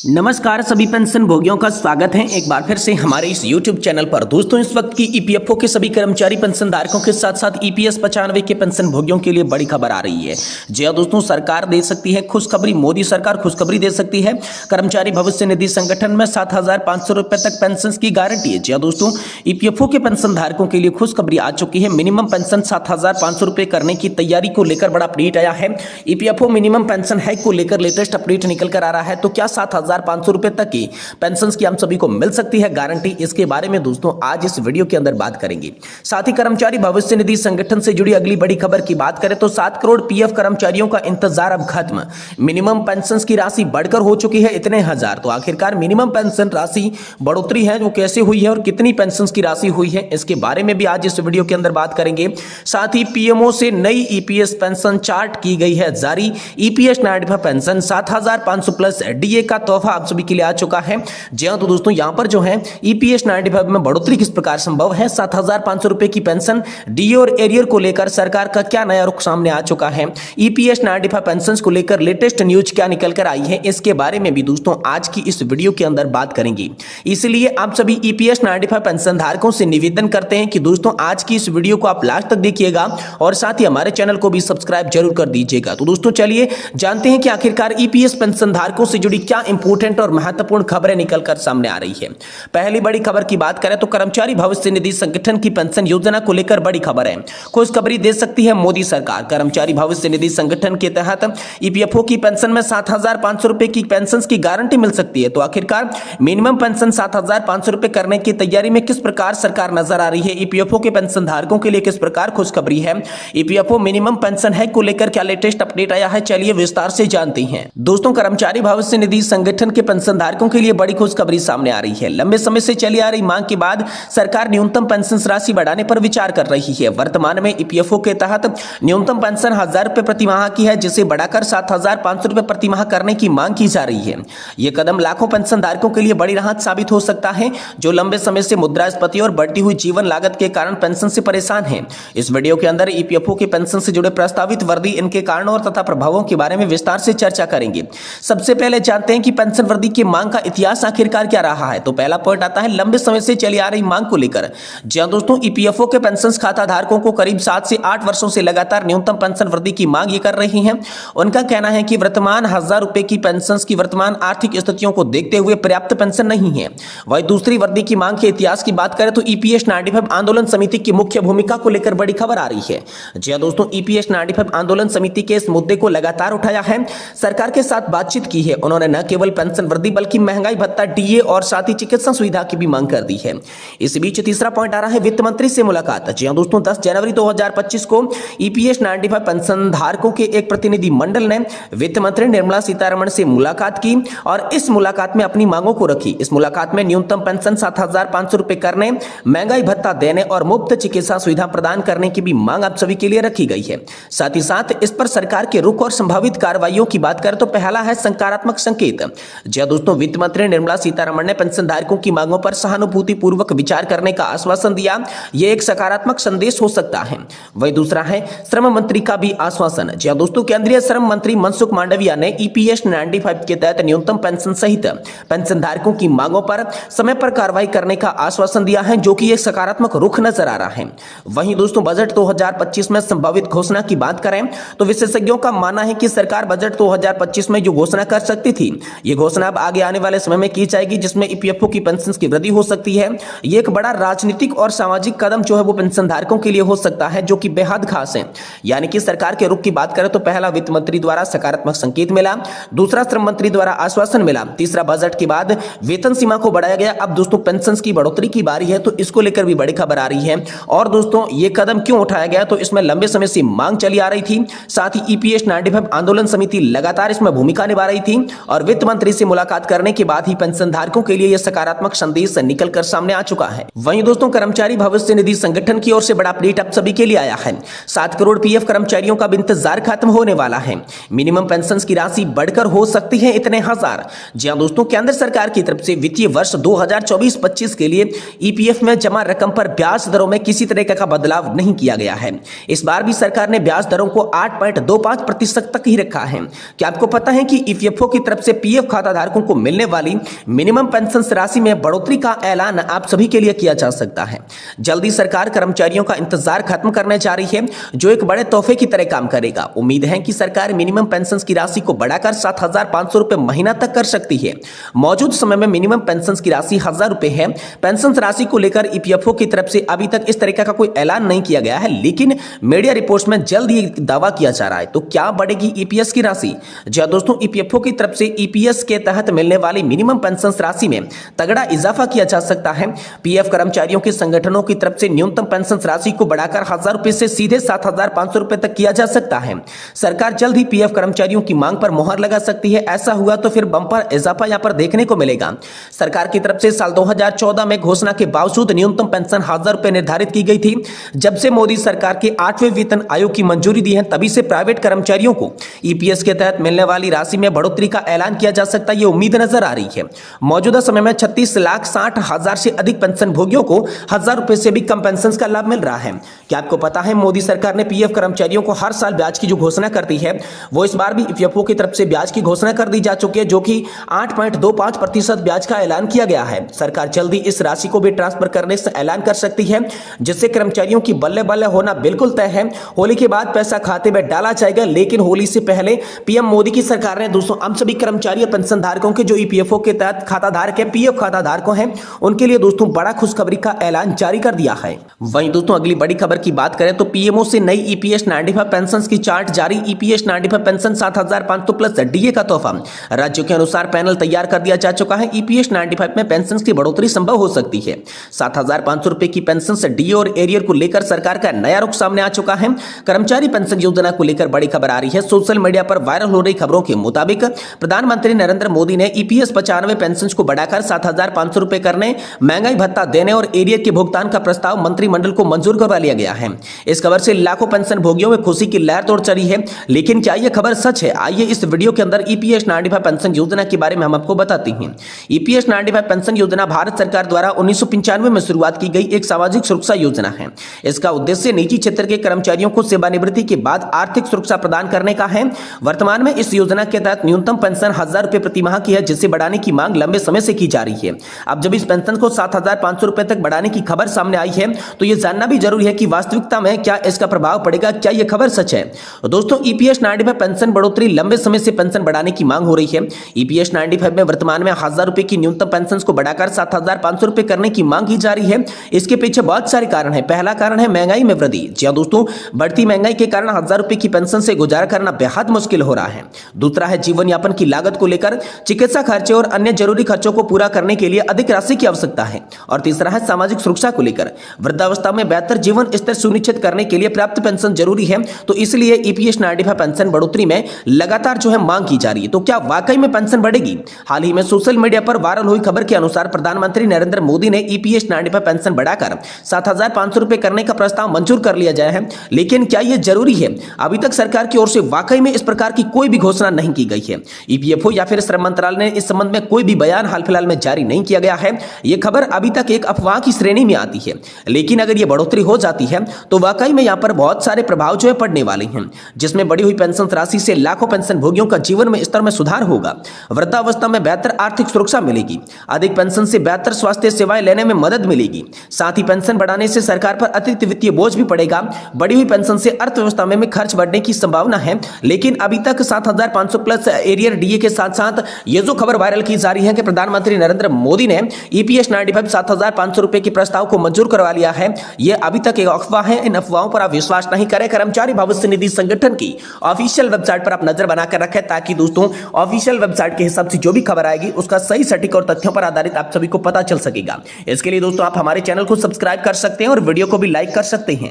नमस्कार सभी पेंशन भोगियों का स्वागत है एक बार फिर से हमारे इस YouTube चैनल पर। दोस्तों इस वक्त की ईपीएफओ के सभी कर्मचारी पेंशन धारकों के साथ साथ ईपीएस 95 के पेंशन भोगियों के लिए बड़ी खबर आ रही है। जी हां दोस्तों, सरकार दे सकती है खुशखबरी। मोदी सरकार खुशखबरी दे सकती है। कर्मचारी भविष्य निधि संगठन में 7,500 रुपए तक पेंशन की गारंटी है। जी हां दोस्तों, ईपीएफओ के पेंशन धारकों के लिए खुशखबरी आ चुकी है। मिनिमम पेंशन 7,500 रुपए करने की तैयारी को लेकर बड़ा अपडेट आया है। ईपीएफओ मिनिमम पेंशन हाइक को लेकर लेटेस्ट अपडेट निकल कर आ रहा है। तो क्या 7,500 रुपए तक की पेंशन की हम सभी को मिल सकती है गारंटी? इसके बारे में दोस्तों आज इस वीडियो के अंदर बात करेंगे। साथ ही कर्मचारी भविष्य निधि संगठन से जुड़ी अगली बड़ी खबर की बात करें तो 7 करोड़ पीएफ कर्मचारियों का इंतजार अब खत्म। मिनिमम पेंशन की राशि बढ़कर हो चुकी है इतने हजार। तो आखिरकार मिनिमम पेंशन राशि बढ़ोतरी है वो कैसे हुई है और कितनी पेंशन की राशि हुई है, इसके बारे में भी आज इस वीडियो के अंदर बात करेंगे। साथ ही पीएमओ से नई ईपीएस पेंशन चार्ट की गई है जारी। ईपीएस 95 पेंशन 7,500 प्लस डीए का तोहफा आप सभी के लिए आ चुका है। जी हां, तो दोस्तों यहां पर जो है ईपीएस 95 में बढ़ोतरी किस प्रकार संभव है, 7,500 रुपए की पेंशन, डीए और एरियर को लेकर सरकार का क्या नया रुख सामने आ चुका है, ईपीएस 95 पेंशन को लेकर लेटेस्ट न्यूज क्या निकल कर आई है, इसके बारे में भी दोस्तों आज की इस वीडियो के अंदर बात करेंगे। इसलिए आप सभी ईपीएस 95 पेंशन धारकों से निवेदन करते हैं कि दोस्तों आज की इस वीडियो को आप लास्ट तक देखिएगा और साथ ही हमारे चैनल को भी सब्सक्राइब जरूर कर दीजिएगा। तो दोस्तों चलिए जानते हैं कि आखिरकार ईपीएस पेंशन धारकों से जुड़ी क्या इंपॉर्टेंट और महत्वपूर्ण खबरें निकलकर सामने आ रही है। पहली बड़ी खबर की बात करें तो कर्मचारी भविष्य निधि संगठन की पेंशन योजना को लेकर बड़ी खबर है। खुशखबरी दे सकती है मोदी सरकार। कर्मचारी भविष्य निधि संगठन के तहत ईपीएफओ की पेंशन में 7,500 रुपए की पेंशन की गारंटी मिल सकती है। तो आखिरकार मिनिमम पेंशन 7,500 रुपए करने की तैयारी में किस प्रकार सरकार नजर आ रही है, ईपीएफओ के पेंशन धारकों के लिए किस प्रकार खुशखबरी है, ईपीएफओ मिनिमम पेंशन है को लेकर क्या लेटेस्ट अपडेट आया है, चलिए विस्तार से जानते हैं। दोस्तों कर्मचारी भविष्य निधि संगठन के पेंशन धारकों के लिए बड़ी खुशखबरी सामने आ रही है। लंबे समय से चली आ रही मांग के बाद सरकार न्यूनतम पेंशन राशि बढ़ाने पर विचार कर रही है। वर्तमान में ईपीएफओ के तहत न्यूनतम पेंशन 1,000 रुपए प्रति माह की है, जिसे बढ़ाकर 7,500 रुपए प्रति माह करने की मांग की जा रही है। यह कदम लाखों पेंशन धारकों के लिए बड़ी राहत साबित हो सकता है जो लंबे समय से मुद्रास्फीति और बढ़ती हुई जीवन लागत के कारण पेंशन से परेशान है। इस वीडियो के अंदर ईपीएफओ की पेंशन से जुड़े प्रस्तावित वृद्धि, इनके कारणों और तथा प्रभावों के बारे में विस्तार से चर्चा करेंगे। सबसे पहले जानते हैं कि पेंशन वृद्धि की मांग का इतिहास आखिरकार क्या रहा है। तो पहला पॉइंट आता है लंबे समय से चली आ रही मांग को लेकर। जी हां दोस्तों, ईपीएफओ के पेंशन खाता धारकों को करीब 7 से 8 वर्षों से लगातार न्यूनतम पेंशन वृद्धि की मांग ये कर रही हैं। उनका कहना है कि वर्तमान 1,000 रुपए की पेंशन की वर्तमान आर्थिक स्थितियों को देखते हुए पर्याप्त पेंशन नहीं है। वही दूसरी वृद्धि की मांग के इतिहास की बात करें तो ईपीएस 95 आंदोलन समिति की मुख्य भूमिका को लेकर बड़ी खबर आ रही है। जी हां दोस्तों, ईपीएस 95 आंदोलन समिति के इस मुद्दे को लगातार उठाया है, सरकार के साथ बातचीत की है। उन्होंने न केवल पेंशन वृद्धि बल्कि महंगाई भत्ता, डीए और साथ ही चिकित्सा सुविधा की भी मांग कर दी है। इस बीच तीसरा पॉइंट आ रहा है वित्त मंत्री से मुलाकात। जी हां दोस्तों, 10 जनवरी 2025 को ईपीएस 95 पेंशन धारकों के एक प्रतिनिधि मंडल ने वित्त मंत्री निर्मला सीतारमण से मुलाकात की और इस मुलाकात में अपनी मांगों को रखी। इस मुलाकात में न्यूनतम पेंशन 7,500 रुपए करने, महंगाई भत्ता देने और मुफ्त चिकित्सा सुविधा प्रदान करने की भी मांग आप सभी के लिए रखी गई है। साथ ही साथ इस पर सरकार के रुख और संभावित कार्रवाइयों की बात करें तो पहला है सकारात्मक संकेत। जी हां दोस्तों, वित्त मंत्री निर्मला सीतारमण ने पेंशन धारकों की मांगों पर सहानुभूति पूर्वक विचार करने का आश्वासन दिया। यह एक सकारात्मक संदेश हो सकता है। वही दूसरा है श्रम मंत्री का भी आश्वासन। जी हां दोस्तों, केंद्रीय श्रम मंत्री मनसुख मांडविया ने ईपीएस 95 के तहत न्यूनतम पेंशन सहित पेंशन धारकों की मांगों पर समय पर कार्रवाई करने का आश्वासन दिया है, जो कि एक सकारात्मक रुख नजर आ रहा है। वहीं दोस्तों बजट 2025 में संभावित घोषणा की बात करें तो विशेषज्ञों का मानना है कि सरकार बजट 2025 में जो घोषणा कर सकती थी, यह घोषणा अब आगे आने वाले समय में की जाएगी, जिसमें ईपीएफओ की पेंशन की वृद्धि हो सकती है। यह एक बड़ा राजनीतिक और सामाजिक कदम जो है वो पेंशन धारकों के लिए हो सकता है, जो कि बेहद खास है। यानी कि सरकार के रुख की बात करें तो पहला वित्त मंत्री द्वारा सकारात्मक संकेत मिला, दूसरा श्रम मंत्री द्वारा आश्वासन मिला, तीसरा बजट के बाद वेतन सीमा को बढ़ाया गया। अब दोस्तों पेंशन की बढ़ोतरी की बारी है, तो इसको लेकर भी बड़ी खबर आ रही है। और दोस्तों ये कदम क्यों उठाया गया, तो इसमें लंबे समय से मांग चली आ रही थी। साथ ही ईपीएस 95 आंदोलन समिति लगातार इसमें भूमिका निभा रही थी और वित्त मंत्री से मुलाकात करने के बाद ही पेंशन धारकों के लिए यह सकारात्मक संदेश निकलकर सामने आ चुका है। वहीं दोस्तों कर्मचारी भविष्य निधि संगठन की ओर से बड़ा अपडेट आप सभी के लिए आया है। 7 करोड़ पीएफ कर्मचारियों का भी इंतजार खत्म होने वाला है। मिनिमम पेंशन की राशि बढ़कर हो सकती है इतने हजार। जी हां दोस्तों, केंद्र सरकार की तरफ से वित्तीय वर्ष 2024-25 के लिए ईपीएफ में जमा रकम पर ब्याज दरों में किसी तरह का बदलाव नहीं किया गया है। इस बार भी सरकार ने ब्याज दरों को 8.25% तक ही रखा है। क्या आपको पता है कि ईपीएफओ की तरफ से पीएफ खाताधारकों को मिलने वाली मिनिमम पेंशन राशि में बढ़ोतरी का ऐलान आप सभी के लिए किया जा सकता है। जल्दी सरकार कर्मचारियों का इंतजार खत्म करने जा रही है, जो एक बड़े तोहफे की तरह काम करेगा। उम्मीद है कि सरकार मिनिमम पेंशन की राशि को बढ़ाकर 7,500 रुपए महीना तक कर सकती है। मौजूद समय में मिनिमम पेंशन की राशि 1,000 रुपए है। पेंशन राशि को लेकर ईपीएफओ की तरफ से अभी तक इस तरीके का कोई ऐलान नहीं किया गया है, लेकिन मीडिया रिपोर्ट्स में जल्द ही दावा किया जा रहा है। तो क्या बढ़ेगी ईपीएस की राशि? जी दोस्तों, ईपीएफओ की तरफ से ईपीएस के तहत मिलने वाली मिनिमम पेंशन राशि में तगड़ा इजाफा किया जा सकता है। पीएफ कर्मचारियों के संगठनों की तरफ से न्यूनतम पेंशन राशि को बढ़ाकर 1,000 रुपए से सीधे 7,500 रुपए तक किया जा सकता है। सरकार जल्द ही पीएफ कर्मचारियों की मांग पर मुहर लगा सकती है। ऐसा हुआ तो फिर बम्पर इजाफा यहां पर देखने को मिलेगा। सरकार की तरफ से साल 2014 में घोषणा के बावजूद न्यूनतम पेंशन 1,000 रुपए निर्धारित की गई थी। जब से मोदी सरकार के 8वें वेतन आयोग की मंजूरी दी है, तभी से प्राइवेट कर्मचारियों को ईपीएस के तहत मिलने वाली राशि में बढ़ोतरी का ऐलान किया जा सकता है, ये उम्मीद नजर आ रही है। मौजूदा समय में 36,60,000 से अधिक पेंशन भोगियों को 1,000 रुपए से भी कम पेंशन का लाभ मिल रहा है। क्या आपको पता है, मोदी सरकार ने पीएफ कर्मचारियों को हर साल ब्याज की जो घोषणा करती है, वो इस बार भी ईपीएफओ की तरफ से ब्याज की घोषणा कर दी जा चुकी है, जो कि 8.25% ब्याज का ऐलान किया गया है। सरकार जल्दी इस राशि को भी ट्रांसफर करने से ऐलान कर सकती है, जिससे कर्मचारियों की बल्ले बल्ले होना बिल्कुल तय है। होली के बाद पैसा खाते में डाला जाएगा, लेकिन होली से पहले पीएम मोदी की सरकार ने दोस्तों हम सभी कर्मचारी पेंशन धारकों के जो ईपीएफओ के तहत खाता धारक है, पीएफ खाता धारकों हैं, उनके लिए दोस्तों बड़ा खुशखबरी का ऐलान जारी कर दिया है। वहीं दोस्तों अगली बड़ी खबर की बात करें तो पीएमओ से नई ईपीएस 95 पेंशन की चार्ट जारी। ईपीएस 95 पेंशन 7,500 प्लस डीए का तोहफा। राज्यों के अनुसार पैनल तैयार कर दिया जा चुका है। ईपीएस 95 में पेंशन की बढ़ोतरी संभव हो सकती है। 7,500 रुपए की पेंशन से डीए और एरियर को लेकर सरकार का नया रुख सामने आ चुका है। कर्मचारी पेंशन योजना को लेकर बड़ी खबर आ रही है। सोशल मीडिया पर वायरल हो रही खबरों के मुताबिक प्रधानमंत्री नरेंद्र मोदी ने ईपीएस 95 पेंशन को बढ़ाकर 7,500 रुपए करने, महंगाई भत्ता देने और एरियर के भुगतान का प्रस्ताव मंत्रिमंडल को मंजूर करवा लिया गया है। इस खबर से लाखों पेंशन भोगियों में खुशी की लहर तोड़ चढ़ी है। लेकिन क्या यह खबर सच है? आइए इस वीडियो के अंदर ईपीएस 95 पेंशन योजना के बारे में हम आपको बताते हैं। ईपीएस 95 पेंशन योजना भारत सरकार द्वारा 1995 में शुरुआत की गई एक सामाजिक सुरक्षा योजना है। इसका उद्देश्य निजी क्षेत्र के कर्मचारियों को सेवानिवृत्ति के बाद आर्थिक सुरक्षा प्रदान करने का है। वर्तमान में इस योजना के तहत न्यूनतम पेंशन 1,000 रुपए प्रति माह की है, जिसे बढ़ाने की मांग लंबे समय से की जा रही है। अब जब इस पेंशन को 7,500 रुपए तक बढ़ाने की खबर सामने आई है, तो यह जानना भी जरूरी है कि वास्तविकता में क्या इसका प्रभाव पड़ेगा, क्या यह खबर सच है। दोस्तों ईपीएस 95 पेंशन बढ़ोतरी, लंबे समय से पेंशन बढ़ाने की मांग हो रही है। ईपीएस 95 में वर्तमान में 1,000 रुपए की न्यूनतम पेंशन को बढ़ाकर 7,500 रुपए करने की मांग की जा रही है। इसके पीछे बहुत सारे कारण है। पहला कारण है महंगाई में वृद्धि। जी हां दोस्तों, बढ़ती महंगाई के कारण 1,000 रुपए की पेंशन से गुजारा करना बेहद मुश्किल हो रहा है। दूसरा है जीवन यापन की लागत को लेकर, चिकित्सा खर्चे और अन्य जरूरी खर्चों को पूरा करने के लिए अधिक राशि की आवश्यकता है। और तीसरा है सामाजिक सुरक्षा को लेकर, वृद्धावस्था में बेहतर जीवन स्तर सुनिश्चित करने के लिए पर्याप्त पेंशन जरूरी है। तो इसलिए ईपीएस 95 पेंशन बढ़ोतरी में लगातार जो है मांग की जा रही है। तो क्या वाकई में पेंशन बढ़ेगी? हाल ही में सोशल मीडिया पर वायरल हुई खबर के अनुसार प्रधानमंत्री नरेंद्र मोदी ने ईपीएस 95 पेंशन बढ़ाकर 7,500 रुपए करने का प्रस्ताव मंजूर कर लिया जाए है। लेकिन क्या यह जरूरी है? अभी तक सरकार की ओर से वाकई में इस प्रकार की कोई भी घोषणा नहीं की गई है। ईपीएफओ या फिर श्रम मंत्रालय ने इस संबंध में कोई भी बयान हाल फिलहाल में जारी नहीं किया गया है। यह खबर अभी तक एक अफवाह की श्रेणी में आती है। लेकिन अगर यह बढ़ोतरी हो जाती है तो वाकई में यहां पर बहुत सारे प्रभाव जो है पड़ने वाले हैं, जिसमें बढ़ी हुई पेंशन राशि से लाखों पेंशन भोगियों का जीवन में स्तर में सुधार होगा। वृद्धावस्था में बेहतर आर्थिक सुरक्षा मिलेगी। अधिक पेंशन से बेहतर स्वास्थ्य सेवाएं लेने में मदद मिलेगी। साथ ही पेंशन बढ़ाने से सरकार पर अतिरिक्त वित्तीय बोझ भी पड़ेगा। बढ़ी हुई पेंशन से अर्थव्यवस्था में खर्च बढ़ने की संभावना है। लेकिन अभी तक 7,500 प्लस एरियर डीए के साथ साथ ये जो खबर वायरल की जा रही है कि प्रधानमंत्री नरेंद्र मोदी ने ईपीएस 95 7,500 रुपए के प्रस्ताव को मंजूर करवा लिया है, यह अभी तक एक अफवाह है। इन अफवाहों पर आप विश्वास नहीं करें। कर्मचारी भविष्य निधि संगठन की ऑफिशियल वेबसाइट पर आप नजर बनाकर रखें, ताकि दोस्तों ऑफिशियल वेबसाइट के हिसाब से जो भी खबर आएगी उसका सही सटीक और तथ्यों पर आधारित आप सभी को पता चल सकेगा। इसके लिए दोस्तों आप हमारे चैनल को सब्सक्राइब कर सकते हैं और वीडियो को भी लाइक कर सकते हैं।